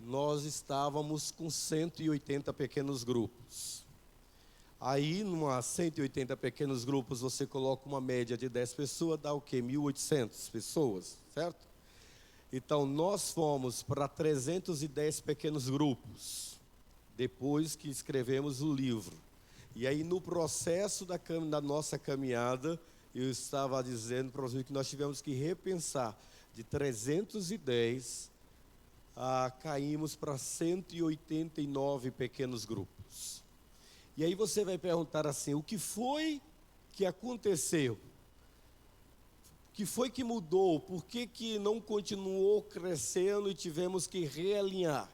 nós estávamos com 180 pequenos grupos. Aí, numa 180 pequenos grupos, você coloca uma média de 10 pessoas, dá o quê? 1.800 pessoas, certo? Então, nós fomos para 310 pequenos grupos, depois que escrevemos o livro. E aí, no processo da nossa caminhada, eu estava dizendo para vocês que nós tivemos que repensar. De 310, caímos para 189 pequenos grupos. E aí você vai perguntar assim, o que foi que aconteceu? O que foi que mudou? Por que não continuou crescendo e tivemos que realinhar?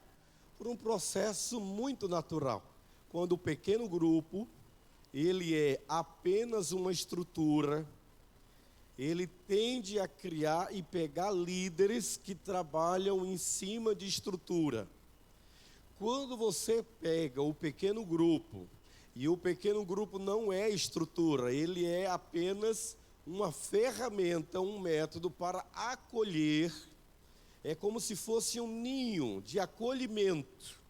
Por um processo muito natural. Quando o pequeno grupo, ele é apenas uma estrutura, ele tende a criar e pegar líderes que trabalham em cima de estrutura. Quando você pega o pequeno grupo, e o pequeno grupo não é estrutura, ele é apenas uma ferramenta, um método para acolher, é como se fosse um ninho de acolhimento.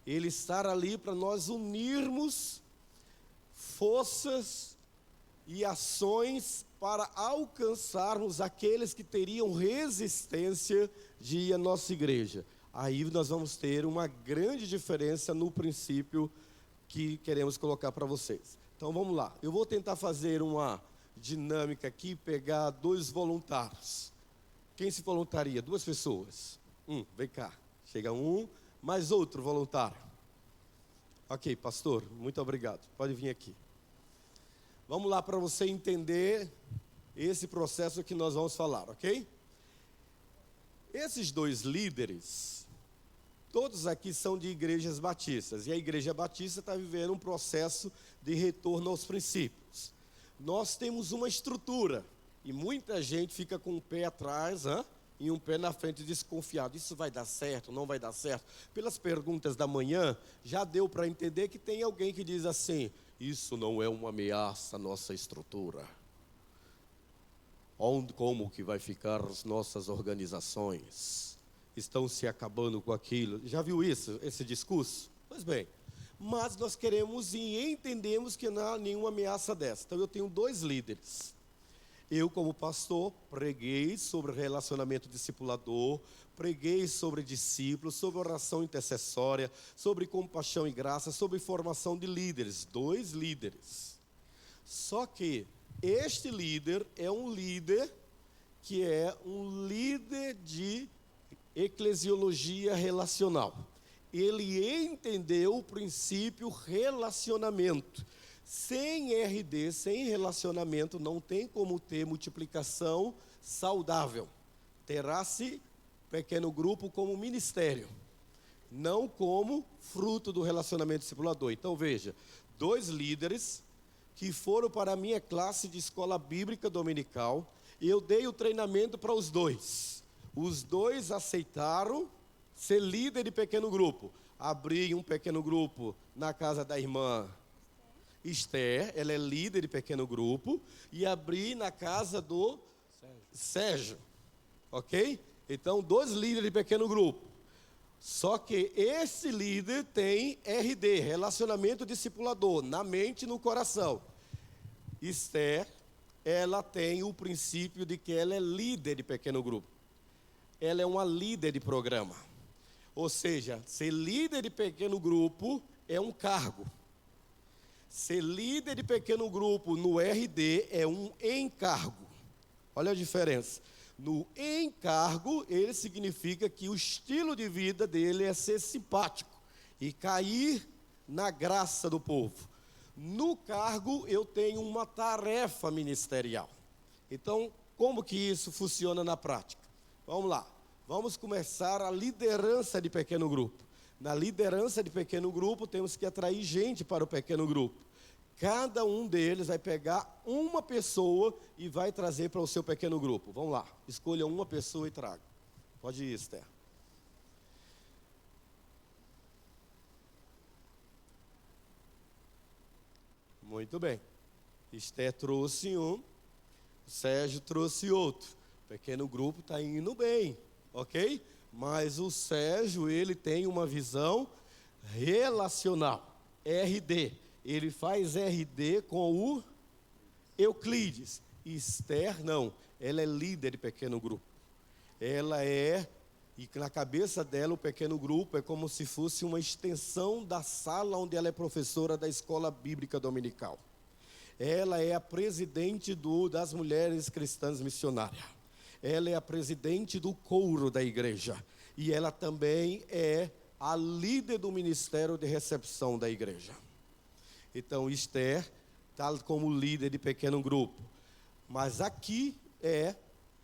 Ele estar ali para nós unirmos forças e ações para alcançarmos aqueles que teriam resistência de ir à nossa igreja. Aí nós vamos ter uma grande diferença no princípio que queremos colocar para vocês. Então vamos lá, eu vou tentar fazer uma dinâmica aqui, pegar 2 voluntários. Quem se voluntaria? 2 pessoas. Vem cá, chega um, mais outro voluntário. Ok, pastor, muito obrigado, pode vir aqui. Vamos lá para você entender esse processo que nós vamos falar, ok? Esses 2 líderes, todos aqui são de igrejas batistas, e a igreja batista está vivendo um processo de retorno aos princípios. Nós temos uma estrutura, e muita gente fica com um pé atrás, e um pé na frente desconfiado. Isso vai dar certo, não vai dar certo? Pelas perguntas da manhã, já deu para entender que tem alguém que diz assim, isso não é uma ameaça à nossa estrutura. Como que vai ficar as nossas organizações? Estão se acabando com aquilo. Já viu isso, esse discurso? Pois bem, mas nós queremos e entendemos que não há nenhuma ameaça dessa. Então eu tenho 2 líderes. Eu, como pastor, preguei sobre relacionamento discipulador, preguei sobre discípulos, sobre oração intercessória, sobre compaixão e graça, sobre formação de líderes. 2 líderes. Só que este líder é um líder que é um líder de eclesiologia relacional. Ele entendeu o princípio relacionamento. Sem RD, sem relacionamento, não tem como ter multiplicação saudável. Terá-se pequeno grupo como ministério, não como fruto do relacionamento discipulador. Então veja, 2 líderes que foram para a minha classe de escola bíblica dominical, e eu dei o treinamento para os 2. Os 2 aceitaram ser líder de pequeno grupo. Abri um pequeno grupo na casa da irmã Esther, ela é líder de pequeno grupo, e abri na casa do Sérgio, ok? Então, 2 líderes de pequeno grupo. Só que esse líder tem RD, relacionamento discipulador, na mente e no coração. Esther, ela tem o princípio de que ela é líder de pequeno grupo. Ela é uma líder de programa. Ou seja, ser líder de pequeno grupo é um cargo. Ser líder de pequeno grupo no RD é um encargo. Olha a diferença. No encargo, ele significa que o estilo de vida dele é ser simpático e cair na graça do povo. No cargo, eu tenho uma tarefa ministerial. Então, como que isso funciona na prática? Vamos lá. Vamos começar a liderança de pequeno grupo. Na liderança de pequeno grupo, temos que atrair gente para o pequeno grupo. Cada um deles vai pegar uma pessoa e vai trazer para o seu pequeno grupo. Vamos lá, escolha uma pessoa e traga. Pode ir, Esther. Muito bem. Esther trouxe um, Sérgio trouxe outro. O pequeno grupo está indo bem, ok? Mas o Sérgio, ele tem uma visão relacional, RD. Ele faz RD com o Euclides. Esther, não, ela é líder de pequeno grupo. E na cabeça dela o pequeno grupo é como se fosse uma extensão da sala onde ela é professora da escola bíblica dominical. Ela é a presidente das mulheres cristãs missionárias. Ela é a presidente do coro da igreja. E ela também é a líder do ministério de recepção da igreja. Então, Esther está como líder de pequeno grupo. Mas aqui é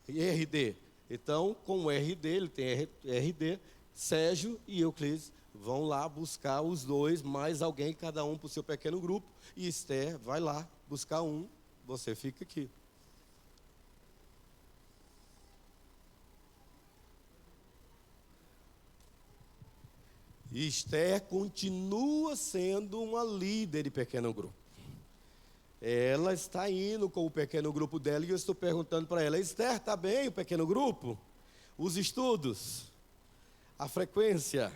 RD. Então, com o RD, ele tem RD, Sérgio e Euclides vão lá buscar os dois, mais alguém, cada um para o seu pequeno grupo. E Esther vai lá buscar um, você fica aqui. E Esther continua sendo uma líder de pequeno grupo. Ela está indo com o pequeno grupo dela e eu estou perguntando para ela: Esther, está bem o pequeno grupo? Os estudos? A frequência?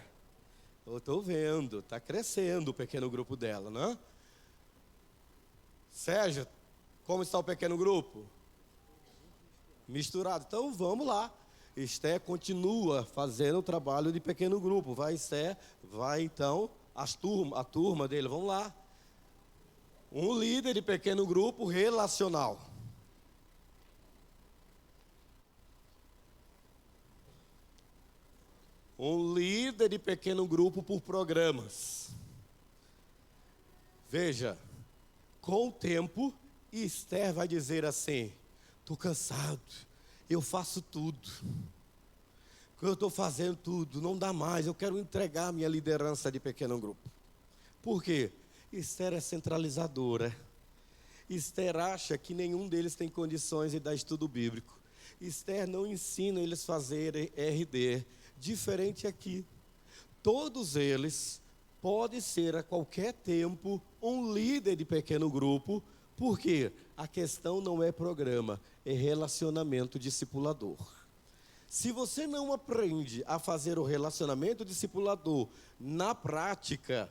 Eu estou vendo, está crescendo o pequeno grupo dela, né? Sérgio, como está o pequeno grupo? Misturado. Então vamos lá. Esther continua fazendo o trabalho de pequeno grupo. Vai Esther, vai então a turma dele, vamos lá. Um líder de pequeno grupo relacional. Um líder de pequeno grupo por programas. Veja, com o tempo, Esther vai dizer assim: estou cansado, eu faço tudo. Eu estou fazendo tudo, não dá mais, eu quero entregar a minha liderança de pequeno grupo. Por quê? Esther é centralizadora. Esther acha que nenhum deles tem condições de dar estudo bíblico. Esther não ensina eles a fazerem RD. Diferente aqui. Todos eles podem ser a qualquer tempo um líder de pequeno grupo, porque a questão não é programa, é relacionamento discipulador. Se você não aprende a fazer o relacionamento discipulador na prática,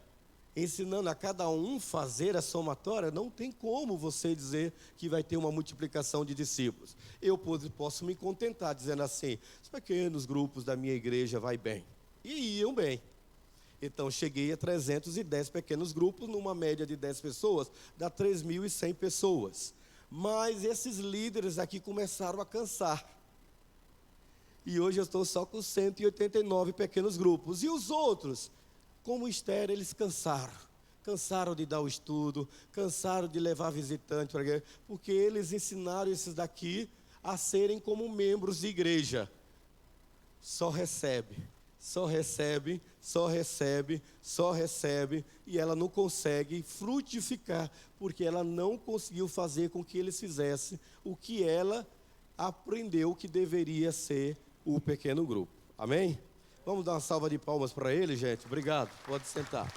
ensinando a cada um fazer a somatória, não tem como você dizer que vai ter uma multiplicação de discípulos. Eu posso me contentar dizendo assim: os pequenos grupos da minha igreja vai bem. E iam bem. Então cheguei a 310 pequenos grupos, numa média de 10 pessoas, dá 3.100 pessoas. Mas esses líderes aqui começaram a cansar. E hoje eu estou só com 189 pequenos grupos. E os outros? Como Esther, eles cansaram de dar o estudo, cansaram de levar visitante para a igreja, porque eles ensinaram esses daqui a serem como membros de igreja. Só recebe, e ela não consegue frutificar, porque ela não conseguiu fazer com que eles fizessem o que ela aprendeu que deveria ser o pequeno grupo. Amém? Vamos dar uma salva de palmas para ele, gente. Obrigado. Pode sentar.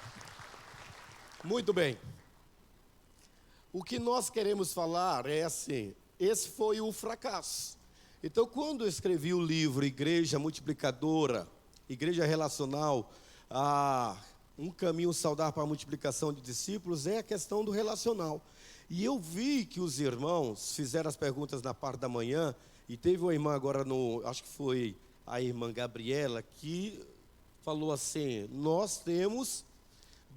Muito bem. O que nós queremos falar é assim: esse foi o fracasso. Então, quando eu escrevi o livro Igreja Multiplicadora, Igreja Relacional, um caminho saudável para a multiplicação de discípulos, é a questão do relacional. E eu vi que os irmãos fizeram as perguntas na parte da manhã, e teve uma irmã agora, acho que foi a irmã Gabriela, que falou assim: nós temos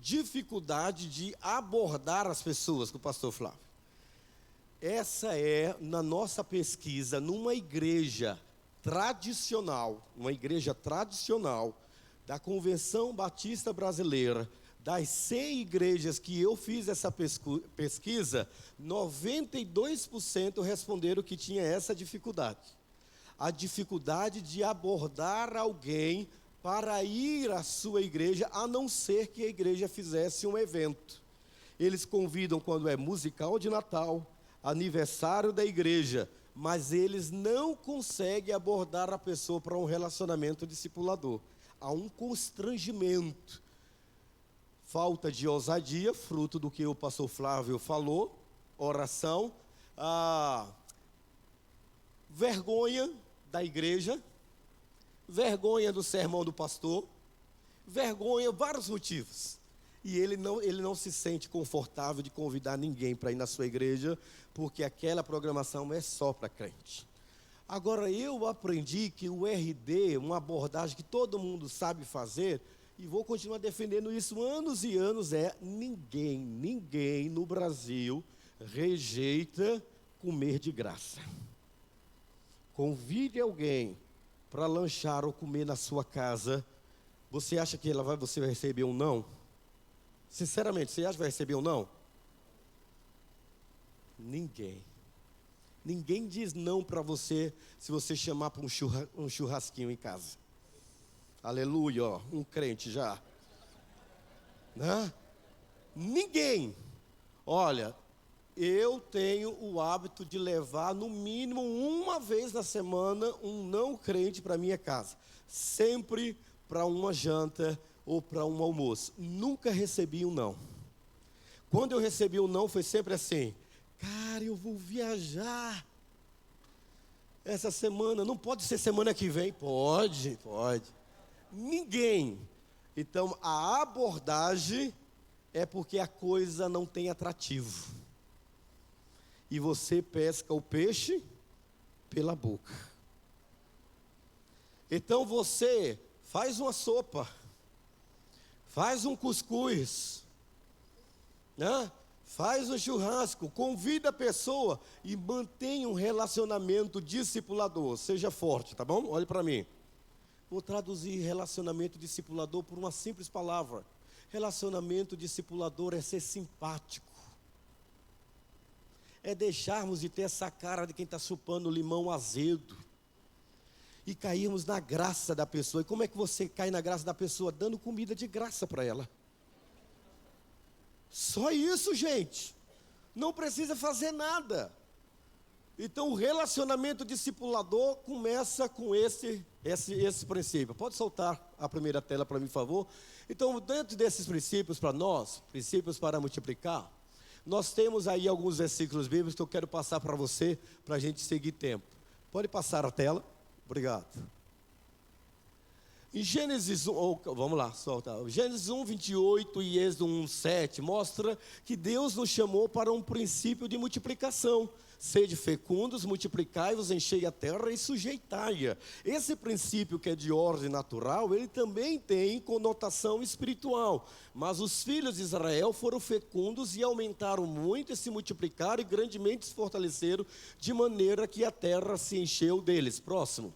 dificuldade de abordar as pessoas, com o pastor Flávio. Essa é, na nossa pesquisa, numa igreja tradicional da Convenção Batista Brasileira, das 100 igrejas que eu fiz essa pesquisa, 92% responderam que tinha essa dificuldade. A dificuldade de abordar alguém para ir à sua igreja, a não ser que a igreja fizesse um evento. Eles convidam quando é musical de Natal, aniversário da igreja, mas eles não conseguem abordar a pessoa para um relacionamento discipulador. Há um constrangimento, falta de ousadia, fruto do que o pastor Flávio falou, oração, vergonha da igreja, vergonha do sermão do pastor, vergonha, vários motivos. E ele não se sente confortável de convidar ninguém para ir na sua igreja, porque aquela programação é só para crente. Agora, eu aprendi que o RD, uma abordagem que todo mundo sabe fazer, e vou continuar defendendo isso anos e anos, ninguém no Brasil rejeita comer de graça. Convide alguém para lanchar ou comer na sua casa. Você acha que você vai receber um não? Sinceramente, você acha que vai receber um não? Ninguém diz não para você se você chamar para um churrasquinho em casa. Aleluia, ó, um crente já. Né? Ninguém. Olha, eu tenho o hábito de levar no mínimo uma vez na semana um não crente para minha casa. Sempre para uma janta ou para um almoço. Nunca recebi um não. Quando eu recebi um não, foi sempre assim: cara, eu vou viajar essa semana. Não pode ser semana que vem? Pode. Ninguém. Então, a abordagem é porque a coisa não tem atrativo. E você pesca o peixe pela boca. Então, você faz uma sopa, faz um cuscuz, né? Faz um churrasco, convida a pessoa e mantenha um relacionamento discipulador. Seja forte, tá bom? Olhe para mim. Vou traduzir relacionamento discipulador por uma simples palavra. Relacionamento discipulador é ser simpático. É deixarmos de ter essa cara de quem está chupando limão azedo. E cairmos na graça da pessoa. E como é que você cai na graça da pessoa? Dando comida de graça para ela. Só isso, gente. Não precisa fazer nada. Então, o relacionamento discipulador começa com esse princípio. Pode soltar a primeira tela para mim, por favor? Então, dentro desses princípios para nós, princípios para multiplicar, nós temos aí alguns versículos bíblicos que eu quero passar para você, para a gente seguir tempo. Pode passar a tela? Obrigado. Em Gênesis 1, vamos lá, solta. Gênesis 1, 28 e Êxodo 1, 7 mostra que Deus nos chamou para um princípio de multiplicação. Sede fecundos, multiplicai-vos, enchei a terra e sujeitai-a. Esse princípio que é de ordem natural, ele também tem conotação espiritual. Mas os filhos de Israel foram fecundos e aumentaram muito e se multiplicaram e grandemente se fortaleceram, de maneira que a terra se encheu deles. Próximo.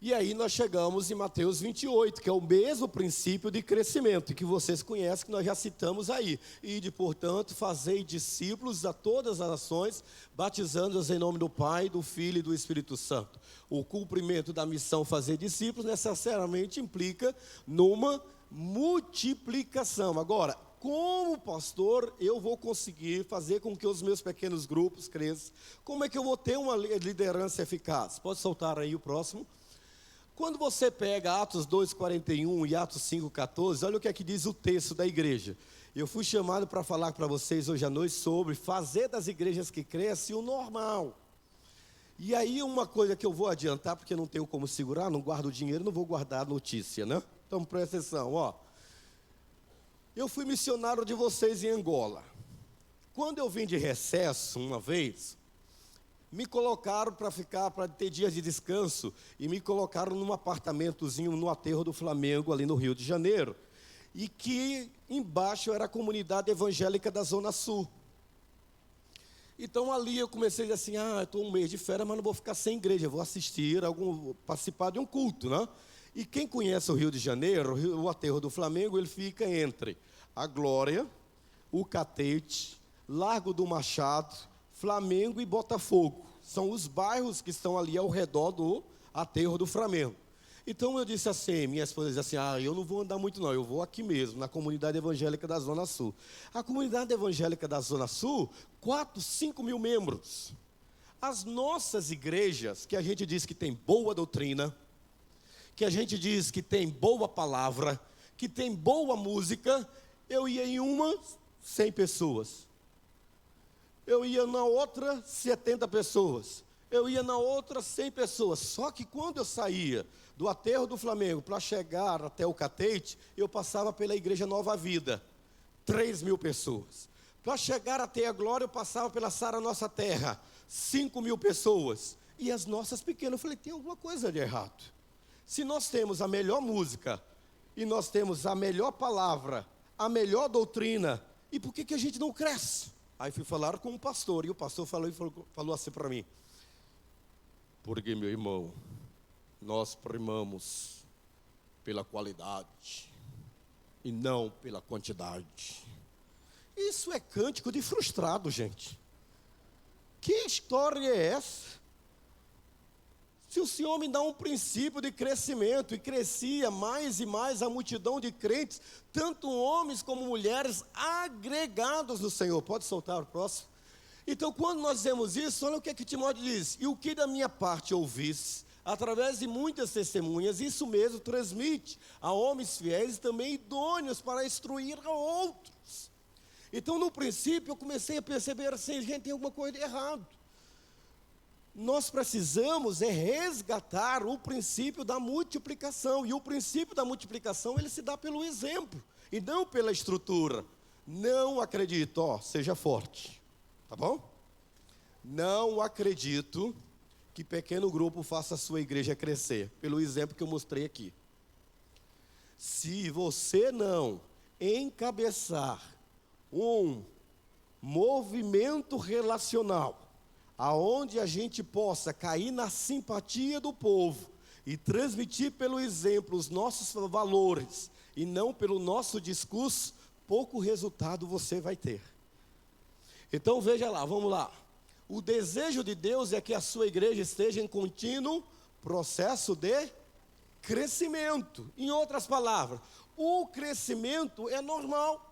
E aí nós chegamos em Mateus 28, que é o mesmo princípio de crescimento, que vocês conhecem, que nós já citamos aí. Ide, portanto, fazei discípulos a todas as nações, batizando-os em nome do Pai, do Filho e do Espírito Santo. O cumprimento da missão fazer discípulos necessariamente implica numa multiplicação. Agora, como pastor, eu vou conseguir fazer com que os meus pequenos grupos cresçam? Como é que eu vou ter uma liderança eficaz? Pode soltar aí o próximo. Quando você pega Atos 2,41 e Atos 5,14, olha o que é que diz o texto da igreja. Eu fui chamado para falar para vocês hoje à noite sobre fazer das igrejas que crescem o normal. E aí uma coisa que eu vou adiantar, porque não tenho como segurar, não guardo dinheiro, não vou guardar a notícia, né? Então presta atenção, ó. Eu fui missionário de vocês em Angola. Quando eu vim de recesso uma vez, me colocaram para ter dias de descanso, e me colocaram num apartamentozinho no aterro do Flamengo, ali no Rio de Janeiro, e que embaixo era a comunidade evangélica da Zona Sul. Então ali eu comecei a dizer assim, eu estou um mês de férias, mas não vou ficar sem igreja, vou participar de um culto, né? E quem conhece o Rio de Janeiro, o aterro do Flamengo, ele fica entre a Glória, o Catete, Largo do Machado, Flamengo e Botafogo. São os bairros que estão ali ao redor do aterro do Flamengo. Então eu disse assim, minha esposa disse assim, eu não vou andar muito não, eu vou aqui mesmo, na comunidade evangélica da Zona Sul. A comunidade evangélica da Zona Sul, 4, 5 mil membros. As nossas igrejas, que a gente diz que tem boa doutrina, que a gente diz que tem boa palavra, que tem boa música, eu ia em uma, 100 pessoas. Eu ia na outra, 70 pessoas. eu ia na outra 100 pessoas. Só que quando eu saía do aterro do Flamengo para chegar até o Catete, eu passava pela Igreja Nova Vida, 3.000 pessoas. Para chegar até a Glória, eu passava pela Sara Nossa Terra, 5.000 pessoas. E as nossas pequenas, eu falei, tem alguma coisa de errado. Se nós temos a melhor música, e nós temos a melhor palavra, a melhor doutrina, e por que a gente não cresce? Aí fui falar com um pastor, e o pastor falou assim para mim, porque, meu irmão, nós primamos pela qualidade e não pela quantidade. Isso é cântico de frustrado, gente. Que história é essa? Se o Senhor me dá um princípio de crescimento, e crescia mais e mais a multidão de crentes, tanto homens como mulheres agregados no Senhor. Pode soltar o próximo? Então, quando nós vemos isso, olha o que é que Timóteo diz. E o que da minha parte ouvisse, através de muitas testemunhas, isso mesmo transmite a homens fiéis e também idôneos para instruir a outros. Então, no princípio, eu comecei a perceber assim, gente, tem alguma coisa de errado. Nós precisamos resgatar o princípio da multiplicação. E o princípio da multiplicação, ele se dá pelo exemplo, e não pela estrutura. Não acredito, seja forte, tá bom? Não acredito que pequeno grupo faça a sua igreja crescer, pelo exemplo que eu mostrei aqui. Se você não encabeçar um movimento relacional, aonde a gente possa cair na simpatia do povo e transmitir pelo exemplo os nossos valores e não pelo nosso discurso, pouco resultado você vai ter. Então veja lá, vamos lá. O desejo de Deus é que a sua igreja esteja em contínuo processo de crescimento. Em outras palavras, o crescimento é normal.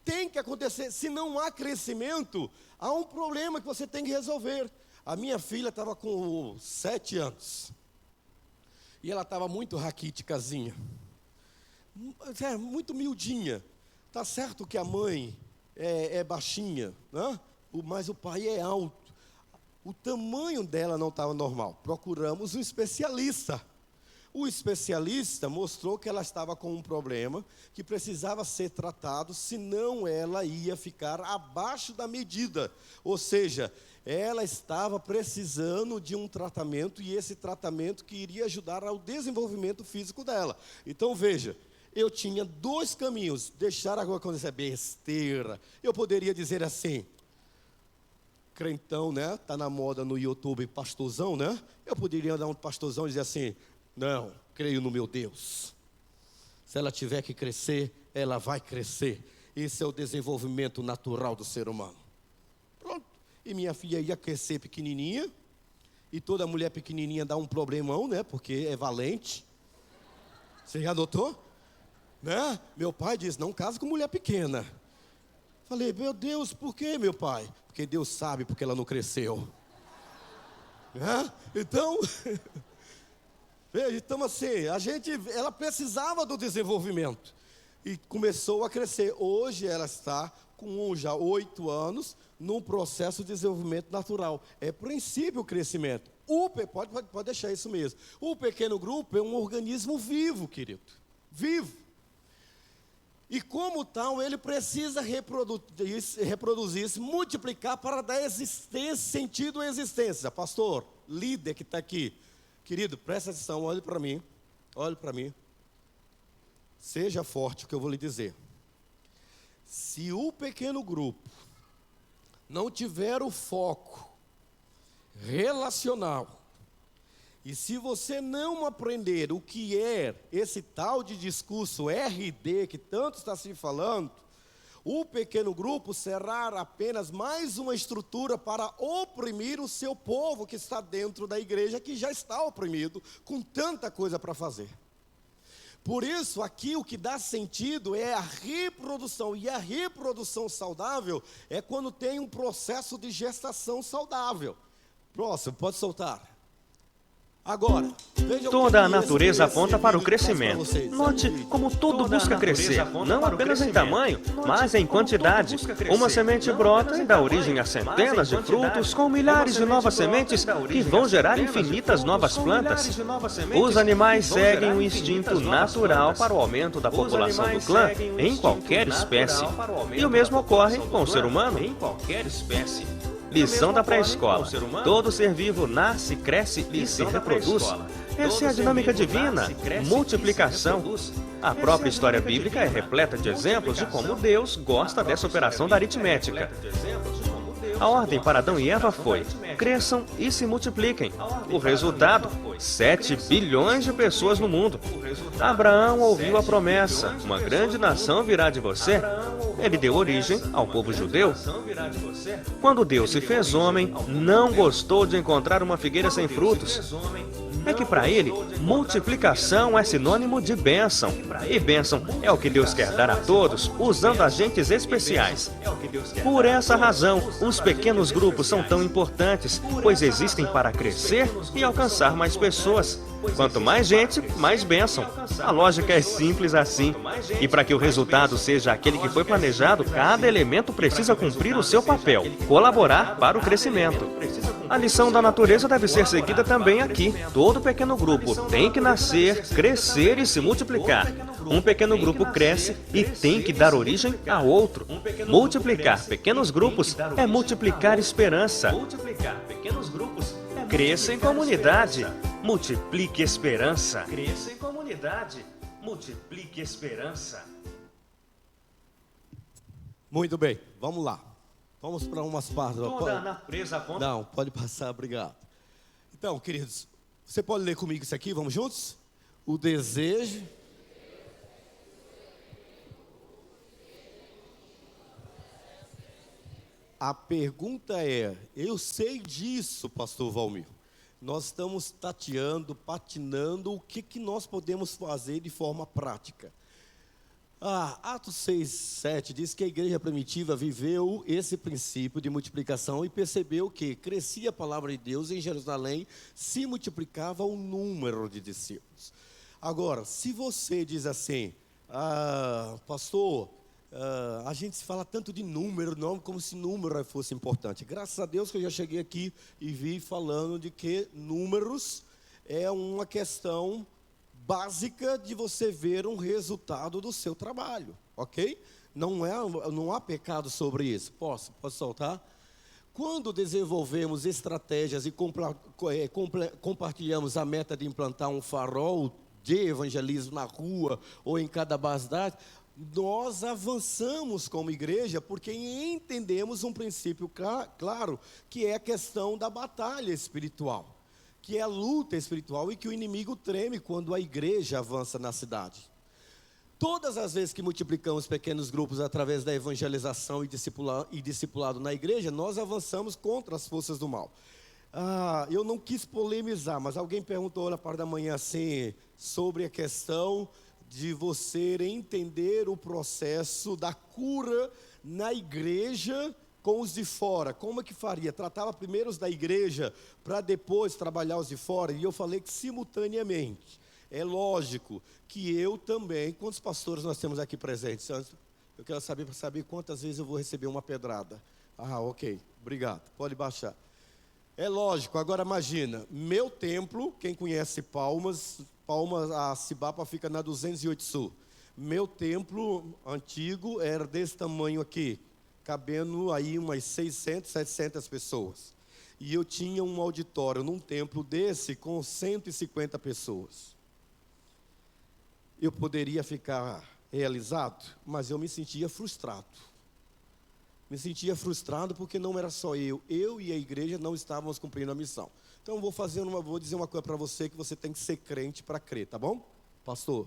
Tem que acontecer. Se não há crescimento, há um problema que você tem que resolver. A minha filha estava com 7 anos. E ela estava muito raquíticazinha. Muito miudinha. Tá certo que a mãe é baixinha, né? Mas o pai é alto. O tamanho dela não estava normal. Procuramos um especialista. O especialista mostrou que ela estava com um problema que precisava ser tratado, senão ela ia ficar abaixo da medida. Ou seja, ela estava precisando de um tratamento, e esse tratamento que iria ajudar ao desenvolvimento físico dela. Então veja, eu tinha 2 caminhos: deixar agora acontecer besteira. Eu poderia dizer assim, crentão, né? Está na moda no YouTube, pastorzão, né? Eu poderia dar um pastorzão e dizer assim, não, creio no meu Deus. Se ela tiver que crescer, ela vai crescer. Esse é o desenvolvimento natural do ser humano. Pronto. E minha filha ia crescer pequenininha. E toda mulher pequenininha dá um problemão, né? Porque é valente. Você já notou? Né? Meu pai diz, não case com mulher pequena. Falei, meu Deus, por que, meu pai? Porque Deus sabe porque ela não cresceu. Né? Então... Então assim, ela precisava do desenvolvimento e começou a crescer. Hoje ela está com já 8 anos num processo de desenvolvimento natural. É princípio o crescimento. Pode deixar isso mesmo. O pequeno grupo é um organismo vivo, querido. Vivo. E como tal, ele precisa reproduzir-se, multiplicar para dar existência, sentido à existência. Pastor, líder que está aqui. Querido, presta atenção, olhe para mim. Seja forte o que eu vou lhe dizer. Se o pequeno grupo não tiver o foco relacional, e se você não aprender o que é esse tal de discurso RD que tanto está se falando, o pequeno grupo será apenas mais uma estrutura para oprimir o seu povo que está dentro da igreja, que já está oprimido, com tanta coisa para fazer. Por isso, aqui o que dá sentido é a reprodução, e a reprodução saudável é quando tem um processo de gestação saudável. Próximo, pode soltar. Agora, vejam Toda a que natureza esse aponta para o vídeo traz pra crescimento. vocês. Note como tudo busca crescer, não apenas em tamanho, mas em quantidade. Uma semente brota e dá origem a centenas de frutos, com milhares de novas sementes que vão gerar infinitas novas plantas. Os animais seguem o instinto natural para o aumento da população do clã em qualquer espécie. E o mesmo ocorre com o ser humano. Lição da pré-escola. Todo ser vivo nasce, cresce e se reproduz. Essa é a dinâmica divina, multiplicação. A própria história bíblica é repleta de exemplos de como Deus gosta dessa operação da aritmética. A ordem para Adão e Eva foi: cresçam e se multipliquem. O resultado: 7 bilhões de pessoas no mundo. Abraão ouviu a promessa: uma grande nação virá de você. Ele deu origem ao povo judeu. Quando Deus se fez homem, não gostou de encontrar uma figueira sem frutos. É que para ele, multiplicação é sinônimo de bênção. E bênção é o que Deus quer dar a todos, usando agentes especiais. Por essa razão, os pequenos grupos são tão importantes, pois existem para crescer e alcançar mais pessoas. Quanto mais gente, mais bênção. A lógica é simples assim. E para que o resultado seja aquele que foi planejado, cada elemento precisa cumprir o seu papel, colaborar para o crescimento. A lição da natureza deve ser seguida também aqui. Todo pequeno grupo tem que nascer, crescer e se multiplicar. Um pequeno grupo cresce e tem que dar origem a outro. Multiplicar pequenos grupos é multiplicar esperança. Cresça em comunidade. Multiplique esperança. Cresça em comunidade. Multiplique esperança. Muito bem, vamos lá. Vamos para umas partes. Toda a natureza aponta. Não, pode passar, obrigado. Então, queridos, você pode ler comigo isso aqui? Vamos juntos? O desejo. A pergunta é: eu sei disso, pastor Valmir. Nós estamos tateando, patinando, o que nós podemos fazer de forma prática. Atos 6, 7 diz que a igreja primitiva viveu esse princípio de multiplicação e percebeu que crescia a palavra de Deus em Jerusalém, se multiplicava o número de discípulos. Agora, se você diz assim: pastor, a gente se fala tanto de número, não como se número fosse importante. Graças a Deus que eu já cheguei aqui e vi falando de que números é uma questão básica de você ver um resultado do seu trabalho, ok? Não há pecado sobre isso. Posso soltar? Quando desenvolvemos estratégias e compartilhamos a meta de implantar um farol de evangelismo na rua ou em cada base de dados, nós avançamos como igreja porque entendemos um princípio claro, que é a questão da batalha espiritual, que é a luta espiritual e que o inimigo treme quando a igreja avança na cidade. Todas as vezes que multiplicamos pequenos grupos através da evangelização e discipulado na igreja, nós avançamos contra as forças do mal. Eu não quis polemizar, mas alguém perguntou na parte da manhã assim, sobre a questão de você entender o processo da cura na igreja com os de fora. Como é que faria? Tratava primeiro os da igreja para depois trabalhar os de fora? E eu falei que simultaneamente. É lógico que eu também, quantos pastores nós temos aqui presentes? Eu quero saber para saber quantas vezes eu vou receber uma pedrada. Ok, obrigado, pode baixar. É lógico, agora imagina, meu templo, quem conhece Palmas, a Cibapa fica na 208 Sul. Meu templo antigo era desse tamanho aqui, cabendo aí umas 600, 700 pessoas. E eu tinha um auditório num templo desse com 150 pessoas. Eu poderia ficar realizado, mas eu me sentia frustrado. Me sentia frustrado porque não era só eu e a igreja não estávamos cumprindo a missão. Então vou dizer uma coisa para você, que você tem que ser crente para crer, tá bom? Pastor,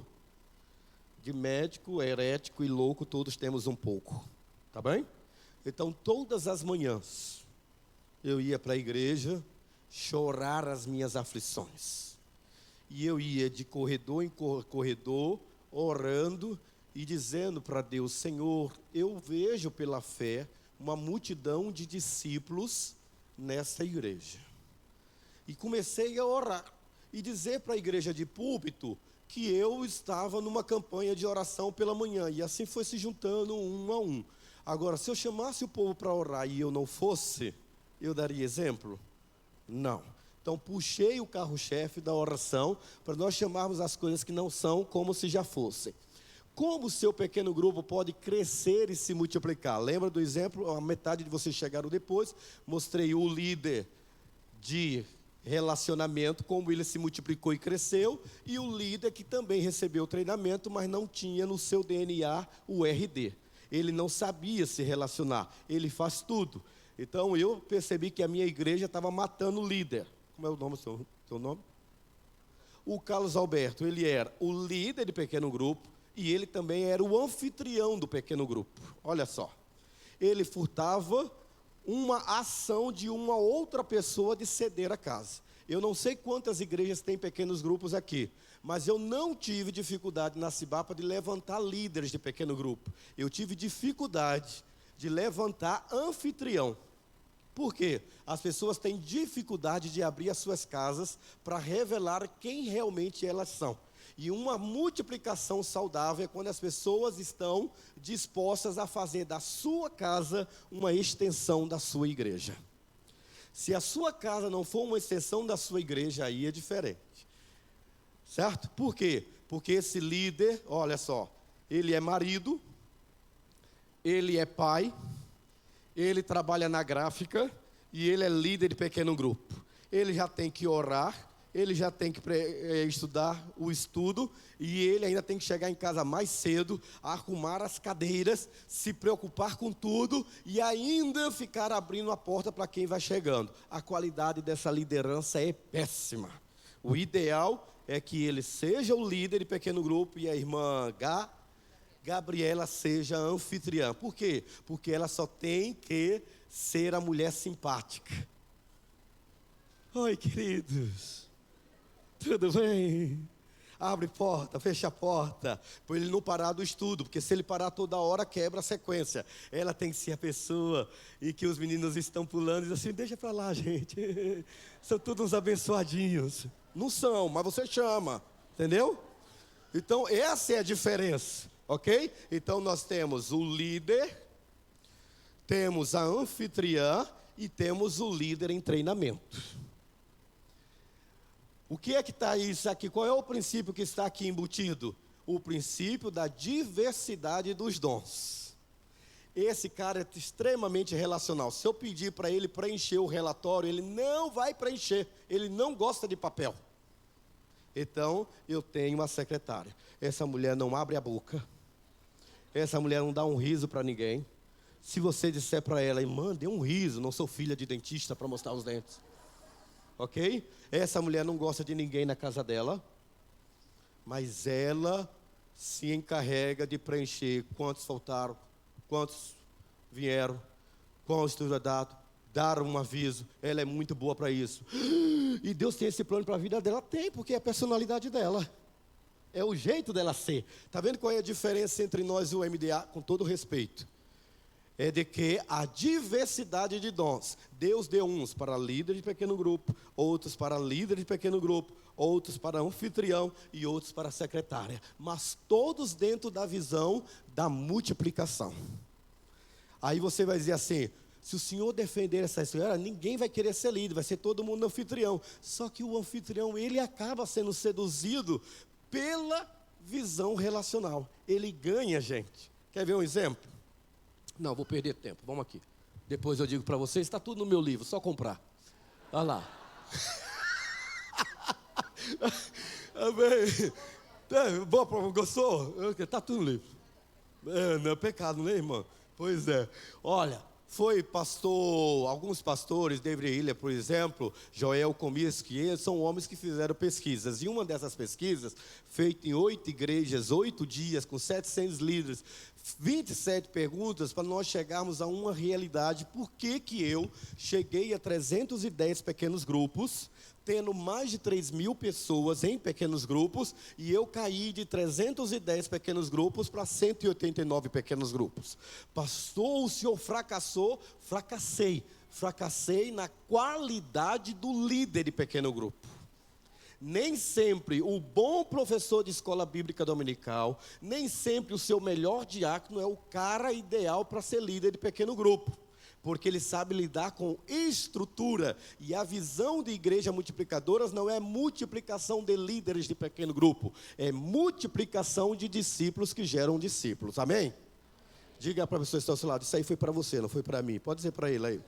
de médico, herético e louco todos temos um pouco, tá bem? Então todas as manhãs eu ia para a igreja chorar as minhas aflições. E eu ia de corredor em corredor, orando e dizendo para Deus: Senhor, eu vejo pela fé uma multidão de discípulos nessa igreja. E comecei a orar. e dizer para a igreja de púlpito que eu estava numa campanha de oração pela manhã, e assim foi se juntando um a um. Agora, se eu chamasse o povo para orar e eu não fosse, eu daria exemplo? Não. Então, puxei o carro-chefe da oração para nós chamarmos as coisas que não são como se já fossem. Como o seu pequeno grupo pode crescer e se multiplicar? Lembra do exemplo? A metade de vocês chegaram depois. Mostrei o líder de relacionamento, como ele se multiplicou e cresceu, e o líder que também recebeu treinamento, mas não tinha no seu DNA o RD. Ele não sabia se relacionar, ele faz tudo. Então eu percebi que a minha igreja estava matando o líder. Como é o nome, seu nome? O Carlos Alberto, ele era o líder de pequeno grupo, e ele também era o anfitrião do pequeno grupo. Olha só, ele furtava uma ação de uma outra pessoa de ceder a casa. Eu não sei quantas igrejas têm pequenos grupos aqui, mas eu não tive dificuldade na Cibapa de levantar líderes de pequeno grupo. Eu tive dificuldade de levantar anfitrião. Por quê? As pessoas têm dificuldade de abrir as suas casas para revelar quem realmente elas são. E uma multiplicação saudável é quando as pessoas estão dispostas a fazer da sua casa uma extensão da sua igreja. Se a sua casa não for uma extensão da sua igreja, aí é diferente. Certo? Por quê? Porque esse líder, olha só, ele é marido, ele é pai, ele trabalha na gráfica e ele é líder de pequeno grupo. Ele já tem que orar, ele já tem que estudar o estudo, e ele ainda tem que chegar em casa mais cedo, arrumar as cadeiras, se preocupar com tudo, e ainda ficar abrindo a porta para quem vai chegando. A qualidade dessa liderança é péssima. O ideal é que ele seja o líder de pequeno grupo, e a irmã Gabriela seja a anfitriã. Por quê? Porque ela só tem que ser a mulher simpática. Oi, queridos. Tudo bem? Abre porta, fecha a porta, para ele não parar do estudo, porque se ele parar toda hora, quebra a sequência. Ela tem que ser a pessoa em que os meninos estão pulando e diz assim, deixa para lá, gente, são todos uns abençoadinhos. Não são, mas você chama, entendeu? Então, essa é a diferença, ok? Então, nós temos o líder, temos a anfitriã e temos o líder em treinamento. O que é que está isso aqui? Qual é o princípio que está aqui embutido? O princípio da diversidade dos dons. Esse cara é extremamente relacional. Se eu pedir para ele preencher o relatório, ele não vai preencher. Ele não gosta de papel. Então, eu tenho uma secretária. Essa mulher não abre a boca. Essa mulher não dá um riso para ninguém. Se você disser para ela, irmã, dê um riso, não sou filha de dentista para mostrar os dentes. Ok? Essa mulher não gosta de ninguém na casa dela, mas ela se encarrega de preencher quantos faltaram, quantos vieram, qual estudo é dado, dar um aviso. Ela é muito boa para isso. E Deus tem esse plano para a vida dela? Tem, porque é a personalidade dela. É o jeito dela ser. Está vendo qual é a diferença entre nós e o MDA? Com todo respeito. É de que a diversidade de dons, Deus deu uns para líder de pequeno grupo, outros para líder de pequeno grupo, outros para anfitrião e outros para secretária, mas todos dentro da visão da multiplicação. Aí você vai dizer assim, se o senhor defender essa história, ninguém vai querer ser líder, vai ser todo mundo anfitrião. Só que o anfitrião, ele acaba sendo seduzido pela visão relacional, ele ganha gente. Quer ver um exemplo? Não, vou perder tempo, vamos aqui. Depois eu digo para vocês, está tudo no meu livro, só comprar. Olha lá. Gostou? Está tudo no livro. Não é pecado, né, irmã? Pois é. Olha, foi pastor, alguns pastores, David Hiller, por exemplo, Joel Comiskey, eles são homens que fizeram pesquisas. E uma dessas pesquisas, feita em 8 igrejas, 8 dias, com 700 líderes, 27 perguntas para nós chegarmos a uma realidade. Por que que eu cheguei a 310 pequenos grupos, tendo mais de 3.000 pessoas em pequenos grupos, e eu caí de 310 pequenos grupos para 189 pequenos grupos? Pastor, o senhor fracassou? Fracassei na qualidade do líder de pequeno grupo. Nem sempre o bom professor de escola bíblica dominical, nem sempre o seu melhor diácono é o cara ideal para ser líder de pequeno grupo. Porque ele sabe lidar com estrutura. E a visão de igreja multiplicadoras não é multiplicação de líderes de pequeno grupo. É multiplicação de discípulos que geram discípulos. Amém? Diga para a pessoa que está ao seu lado, isso aí foi para você, não foi para mim. Pode dizer para ele aí.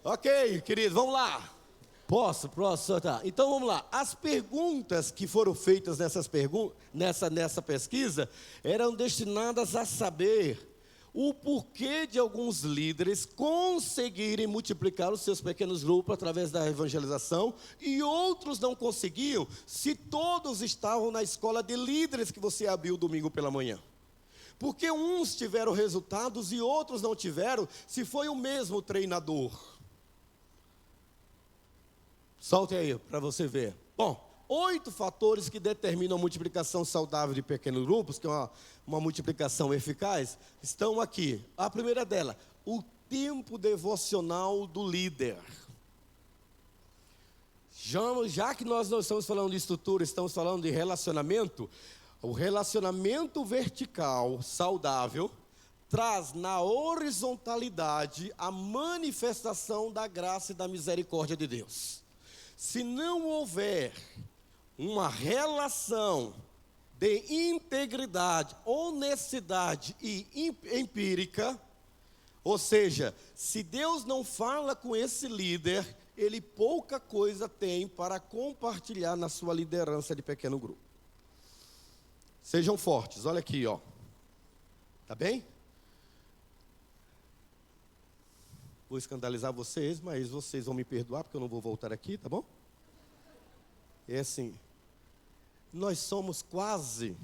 Ok, querido, vamos lá. Posso, tá. Então vamos lá. As perguntas que foram feitas nessa pesquisa eram destinadas a saber o porquê de alguns líderes conseguirem multiplicar os seus pequenos grupos através da evangelização e outros não conseguiam, se todos estavam na escola de líderes que você abriu domingo pela manhã. Porque uns tiveram resultados e outros não tiveram, se foi o mesmo treinador. Solte aí para você ver. Bom, 8 fatores que determinam a multiplicação saudável de pequenos grupos, que é uma multiplicação eficaz, estão aqui. A primeira dela, o tempo devocional do líder. Já que nós não estamos falando de estrutura, estamos falando de relacionamento, o relacionamento vertical saudável traz na horizontalidade a manifestação da graça e da misericórdia de Deus. Se não houver uma relação de integridade, honestidade e empírica, ou seja, se Deus não fala com esse líder, ele pouca coisa tem para compartilhar na sua liderança de pequeno grupo. Sejam fortes, olha aqui, ó. Tá bem? Vou escandalizar vocês, mas vocês vão me perdoar, porque eu não vou voltar aqui, tá bom? É assim, nós somos quase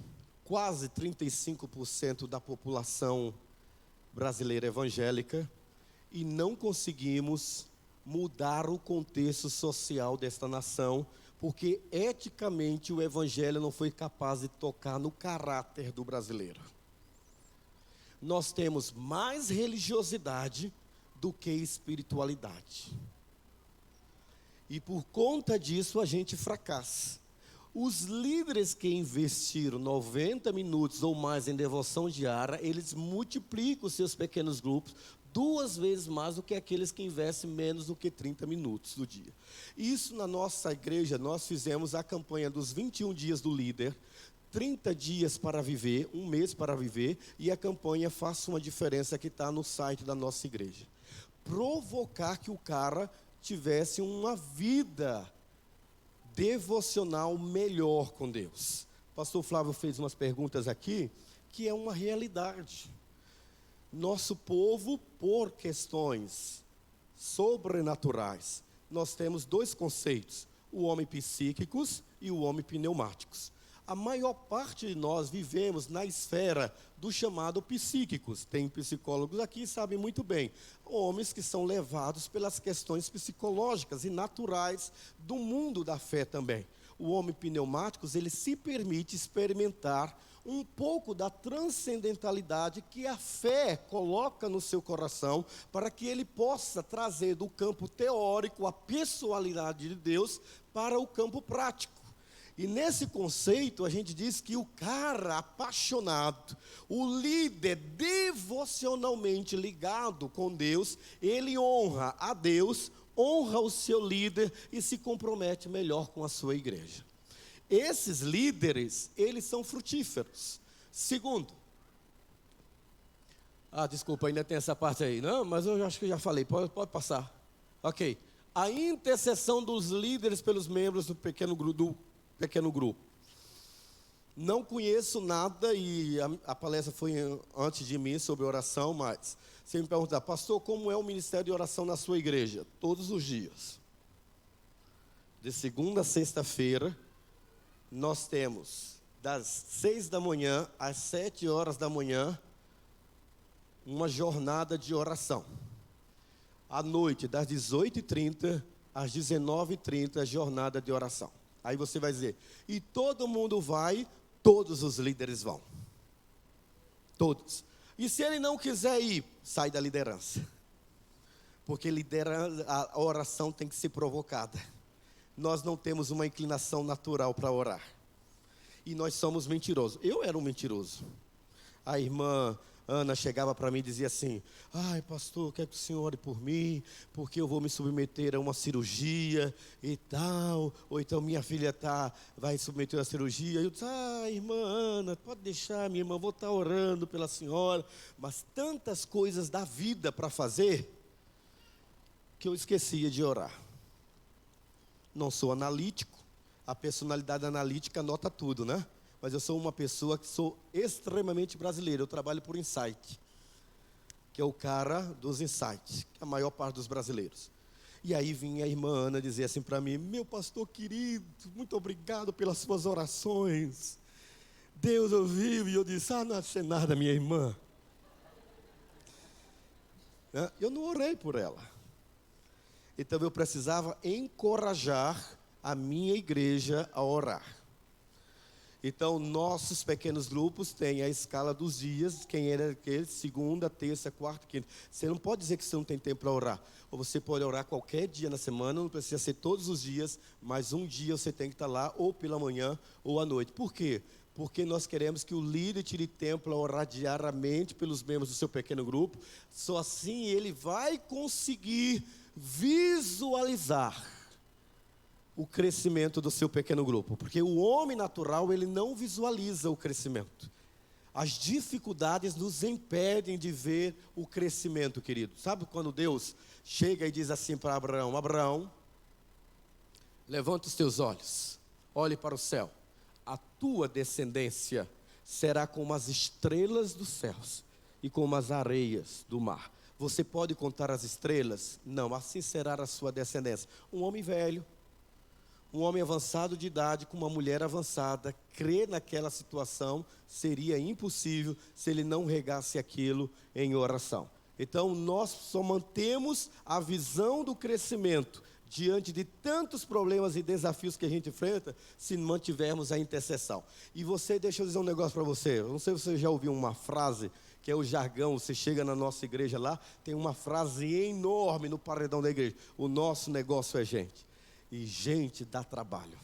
35% da população brasileira evangélica e não conseguimos mudar o contexto social desta nação, porque eticamente o evangelho não foi capaz de tocar no caráter do brasileiro. Nós temos mais religiosidade do que espiritualidade. E por conta disso a gente fracassa. Os líderes que investiram 90 minutos ou mais em devoção diária, eles multiplicam os seus pequenos grupos 2 vezes mais do que aqueles que investem menos do que 30 minutos do dia. Isso na nossa igreja, nós fizemos a campanha dos 21 dias do líder, 30 dias para viver, 1 mês para viver, e a campanha Faça uma Diferença, que está no site da nossa igreja. Provocar que o cara tivesse uma vida devocional melhor com Deus. O pastor Flávio fez umas perguntas aqui, que é uma realidade. Nosso povo, por questões sobrenaturais, nós temos 2 conceitos, o homem psíquicos e o homem pneumáticos. A maior parte de nós vivemos na esfera do chamado psíquicos. Tem psicólogos aqui que sabem muito bem. Homens que são levados pelas questões psicológicas e naturais do mundo da fé também. O homem pneumáticos, ele se permite experimentar um pouco da transcendentalidade que a fé coloca no seu coração, para que ele possa trazer do campo teórico a pessoalidade de Deus para o campo prático. E nesse conceito a gente diz que o cara apaixonado, o líder devocionalmente ligado com Deus, ele honra a Deus, honra o seu líder e se compromete melhor com a sua igreja. Esses líderes, eles são frutíferos. Segundo, desculpa, ainda tem essa parte aí. Não, mas eu acho que eu já falei, pode passar. Ok. A intercessão dos líderes pelos membros do pequeno grupo. Não conheço nada, e a palestra foi antes de mim sobre oração, mas você me perguntar, pastor, como é o ministério de oração na sua igreja? Todos os dias. De segunda a sexta-feira, nós temos das 6 da manhã às 7 horas da manhã, uma jornada de oração. À noite, das 18h30 às 19h30, jornada de oração. Aí você vai dizer, e todo mundo vai, todos os líderes vão. Todos. E se ele não quiser ir, sai da liderança. Porque a oração tem que ser provocada. Nós não temos uma inclinação natural para orar. E nós somos mentirosos. Eu era um mentiroso. A irmã Ana chegava para mim e dizia assim: ai, pastor, quero que o senhor ore por mim, porque eu vou me submeter a uma cirurgia e tal. Ou então minha filha vai submeter a cirurgia. Eu disse: irmã Ana, pode deixar, minha irmã, vou estar orando pela senhora. Mas tantas coisas da vida para fazer, que eu esquecia de orar. Não sou analítico. A personalidade analítica anota tudo, né? Mas eu sou uma pessoa que sou extremamente brasileira. Eu trabalho por insight, que é o cara dos insights, que é a maior parte dos brasileiros. E aí vinha a irmã Ana dizer assim para mim: meu pastor querido, muito obrigado pelas suas orações. Deus ouviu. E eu disse: não achei nada, minha irmã. Eu não orei por ela. Então eu precisava encorajar a minha igreja a orar. Então, nossos pequenos grupos têm a escala dos dias, quem era aquele, segunda, terça, quarta, quinta. Você não pode dizer que você não tem tempo para orar. Ou você pode orar qualquer dia na semana, não precisa ser todos os dias, mas um dia você tem que estar lá, ou pela manhã, ou à noite. Por quê? Porque nós queremos que o líder tire tempo para orar diariamente pelos membros do seu pequeno grupo. Só assim ele vai conseguir visualizar o crescimento do seu pequeno grupo, porque o homem natural, ele não visualiza o crescimento. As dificuldades nos impedem de ver o crescimento, querido. Sabe quando Deus chega e diz assim para Abraão: Abraão, levanta os teus olhos, olhe para o céu, a tua descendência será como as estrelas dos céus e como as areias do mar. Você pode contar as estrelas? Não, assim será a sua descendência. Um homem velho, um homem avançado de idade com uma mulher avançada, crer naquela situação seria impossível se ele não regasse aquilo em oração. Então, nós só mantemos a visão do crescimento diante de tantos problemas e desafios que a gente enfrenta, se mantivermos a intercessão. E deixa eu dizer um negócio para você. Eu não sei se você já ouviu uma frase, que é o jargão. Você chega na nossa igreja lá, tem uma frase enorme no paredão da igreja: o nosso negócio é gente. E gente dá trabalho.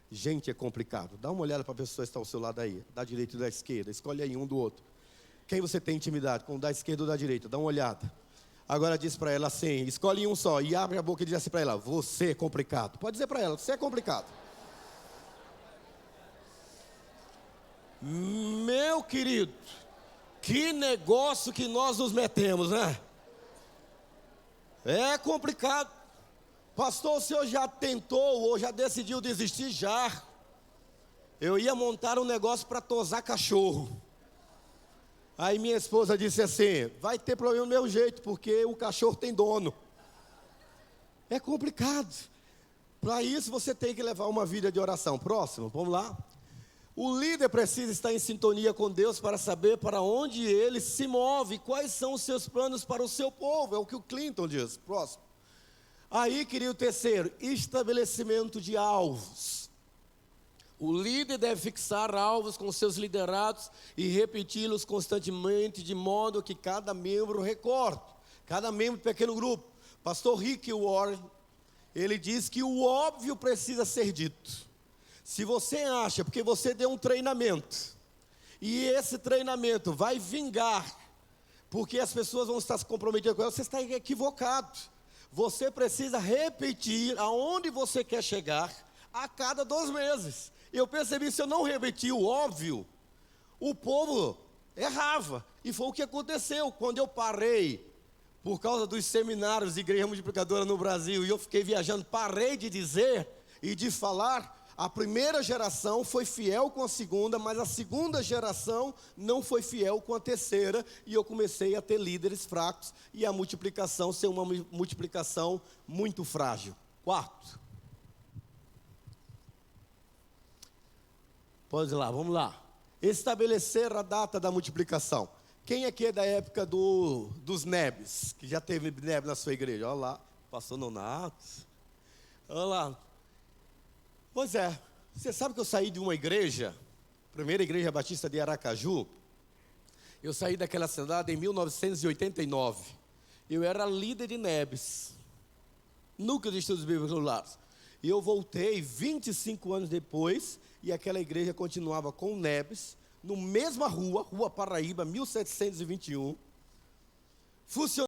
Gente é complicado. Dá uma olhada para a pessoa que está ao seu lado aí, da direita e da esquerda. Escolhe aí um do outro. Quem você tem intimidade, com o da esquerda ou da direita? Dá uma olhada. Agora diz para ela assim, escolhe um só e abre a boca e diz assim para ela: você é complicado. Pode dizer para ela: você é complicado. Meu querido, que negócio que nós nos metemos, né? É complicado. Pastor, o senhor já tentou ou já decidiu desistir? Já. Eu ia montar um negócio para tosar cachorro. Aí minha esposa disse assim: vai ter problema do meu jeito, porque o cachorro tem dono. É complicado. Para isso você tem que levar uma vida de oração. Próximo, vamos lá. O líder precisa estar em sintonia com Deus para saber para onde ele se move, quais são os seus planos para o seu povo. É o que o Clinton diz. Próximo. Aí, querido, terceiro, estabelecimento de alvos. O líder deve fixar alvos com seus liderados e repeti-los constantemente, de modo que cada membro recorde, cada membro do pequeno grupo. Pastor Rick Warren, ele diz que o óbvio precisa ser dito. Se você acha, porque você deu um treinamento, e esse treinamento vai vingar, porque as pessoas vão estar se comprometendo com ela, você está equivocado. Você precisa repetir aonde você quer chegar a cada 2 meses. Eu percebi, se eu não repetir o óbvio, o povo errava. E foi o que aconteceu quando eu parei, por causa dos seminários de igreja multiplicadora no Brasil, e eu fiquei viajando, parei de dizer e de falar. A primeira geração foi fiel com a segunda, mas a segunda geração não foi fiel com a terceira, e eu comecei a ter líderes fracos, e a multiplicação ser uma multiplicação muito frágil. Quarto. Pode ir lá, vamos lá. Estabelecer a data da multiplicação. Quem aqui é da época dos nebes? Que já teve nebe na sua igreja? Olha lá, pastor Nonato. Olha lá. Pois é, você sabe que eu saí de uma igreja, primeira igreja batista de Aracaju. Eu saí daquela cidade em 1989. Eu era líder de NEBs, Núcleo de Estudos Bíblicos Lares. E eu voltei 25 anos depois, e aquela igreja continuava com NEBs, no mesma rua, Rua Paraíba, 1721, funcionando.